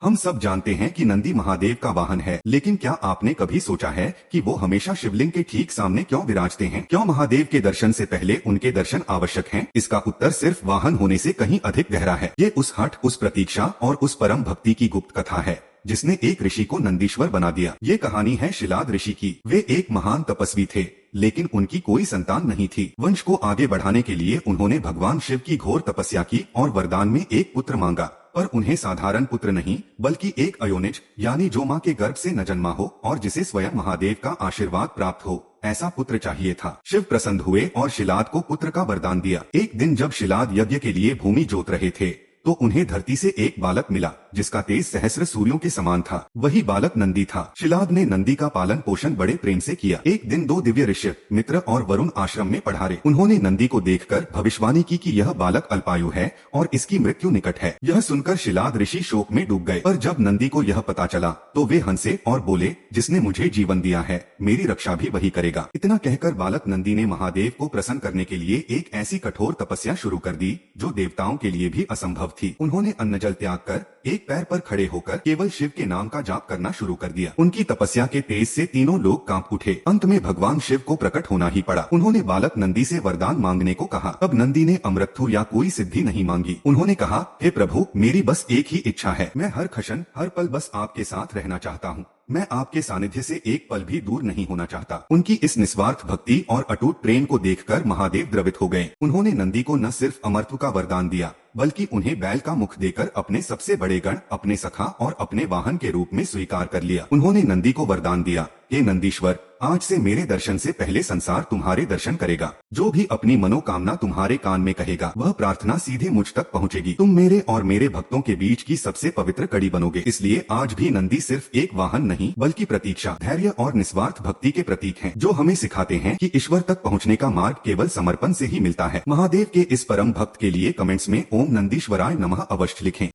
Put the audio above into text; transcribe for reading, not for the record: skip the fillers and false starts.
हम सब जानते हैं कि नंदी महादेव का वाहन है, लेकिन क्या आपने कभी सोचा है कि वो हमेशा शिवलिंग के ठीक सामने क्यों विराजते हैं? क्यों महादेव के दर्शन से पहले उनके दर्शन आवश्यक हैं? इसका उत्तर सिर्फ वाहन होने से कहीं अधिक गहरा है। ये उस हठ, उस प्रतीक्षा और उस परम भक्ति की गुप्त कथा है जिसने एक ऋषि को नंदीश्वर बना दिया। ये कहानी है शिलाद ऋषि की। वे एक महान तपस्वी थे, लेकिन उनकी कोई संतान नहीं थी। वंश को आगे बढ़ाने के लिए उन्होंने भगवान शिव की घोर तपस्या की और वरदान में एक पुत्र मांगा। पर उन्हें साधारण पुत्र नहीं, बल्कि एक अयोनिज, यानी जो माँ के गर्भ से न जन्मा हो और जिसे स्वयं महादेव का आशीर्वाद प्राप्त हो, ऐसा पुत्र चाहिए था। शिव प्रसन्न हुए और शिलाद को पुत्र का वरदान दिया। एक दिन जब शिलाद यज्ञ के लिए भूमि जोत रहे थे, तो उन्हें धरती से एक बालक मिला जिसका तेज सहस्र सूर्यों के समान था। वही बालक नंदी था। शिलाद ने नंदी का पालन पोषण बड़े प्रेम से किया। एक दिन दो दिव्य ऋषि मित्र और वरुण आश्रम में पधारे। उन्होंने नंदी को देखकर भविष्यवाणी की कि यह बालक अल्पायु है और इसकी मृत्यु निकट है। यह सुनकर शिलाद ऋषि शोक में डूब गए। पर जब नंदी को यह पता चला तो वे हंसे और बोले, जिसने मुझे जीवन दिया है, मेरी रक्षा भी वही करेगा। इतना कहकर बालक नंदी ने महादेव को प्रसन्न करने के लिए एक ऐसी कठोर तपस्या शुरू कर दी जो देवताओं के लिए भी असंभव थी। उन्होंने अन्न जल त्याग कर एक पैर पर खड़े होकर केवल शिव के नाम का जाप करना शुरू कर दिया। उनकी तपस्या के तेज से तीनों लोग कांप उठे। अंत में भगवान शिव को प्रकट होना ही पड़ा। उन्होंने बालक नंदी से वरदान मांगने को कहा। अब नंदी ने अमृत्यु या कोई सिद्धि नहीं मांगी। उन्होंने कहा, हे प्रभु, मेरी बस एक ही इच्छा है। मैं हर क्षण हर पल बस आपके साथ रहना चाहता हूँ। मैं आपके सानिध्य से एक पल भी दूर नहीं होना चाहता। उनकी इस निस्वार्थ भक्ति और अटूट प्रेम को देखकर महादेव द्रवित हो गए। उन्होंने नंदी को न सिर्फ अमरत्व का वरदान दिया, बल्कि उन्हें बैल का मुख देकर अपने सबसे बड़े गण, अपने सखा और अपने वाहन के रूप में स्वीकार कर लिया। उन्होंने नंदी को वरदान दिया, हे नंदीश्वर, आज से मेरे दर्शन से पहले संसार तुम्हारे दर्शन करेगा। जो भी अपनी मनोकामना तुम्हारे कान में कहेगा, वह प्रार्थना सीधे मुझ तक पहुंचेगी। तुम मेरे और मेरे भक्तों के बीच की सबसे पवित्र कड़ी बनोगे। इसलिए आज भी नंदी सिर्फ एक वाहन नहीं, बल्कि प्रतीक्षा, धैर्य और निस्वार्थ भक्ति के प्रतीक हैं, जो हमें सिखाते हैं कि ईश्वर तक पहुंचने का मार्ग केवल समर्पण से ही मिलता है। महादेव के इस परम भक्त के लिए कमेंट्स में ओम नंदीश्वराय नमः अवश्य लिखें।